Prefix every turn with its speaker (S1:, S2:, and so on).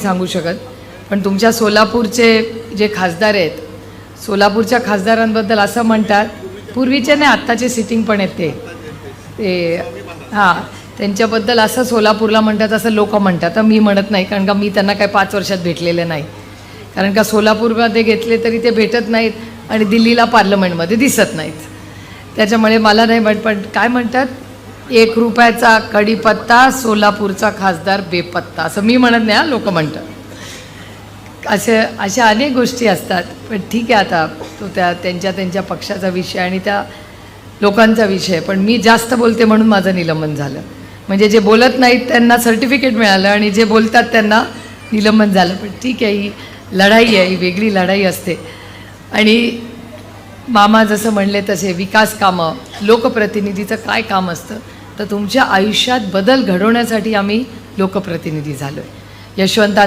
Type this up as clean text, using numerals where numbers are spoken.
S1: सांगू शकत, पण तुमच्या सोलापूरचे जे खासदार आहेत, सोलापूरच्या खासदारांबद्दल असं म्हणतात, पूर्वीचे नाही आत्ताचे सिटिंग पण आहेत ते हां, त्यांच्याबद्दल असं सोलापूरला म्हणतात, असं लोक म्हणतात. तर मी म्हणत नाही, कारण का मी त्यांना काय 5 वर्षात भेटलेले नाही. कारण का सोलापूरमध्ये घेतले तरी ते भेटत नाहीत आणि दिल्लीला पार्लमेंटमध्ये दिसत नाहीत. त्याच्यामुळे मला नाही पण काय म्हणतात, 1 रुपयाचा कढीपत्ता, सोलापूरचा खासदार बेपत्ता, असं मी म्हणत नाही, लोक म्हणतात. अशा अनेक गोष्टी असतात. पण ठीक आहे, आता तो त्यांच्या पक्षाचा विषय आणि त्या लोकांचा विषय. पण मी जास्त बोलते म्हणून माझं निलंबन झालं. म्हणजे जे बोलत नाहीत त्यांना सर्टिफिकेट मिळालं आणि जे बोलतात त्यांना निलंबन झालं. पण ठीक आहे, ही लढाई आहे, ही वेगळी लढाई असते. आणि मामा जसं म्हणले तसे विकास कामं, लोकप्रतिनिधीचं काय काम असतं, तर तुमच्या आयुष्यात बदल घडवण्यासाठी आम्ही लोकप्रतिनिधी झालो आहे. यशवंत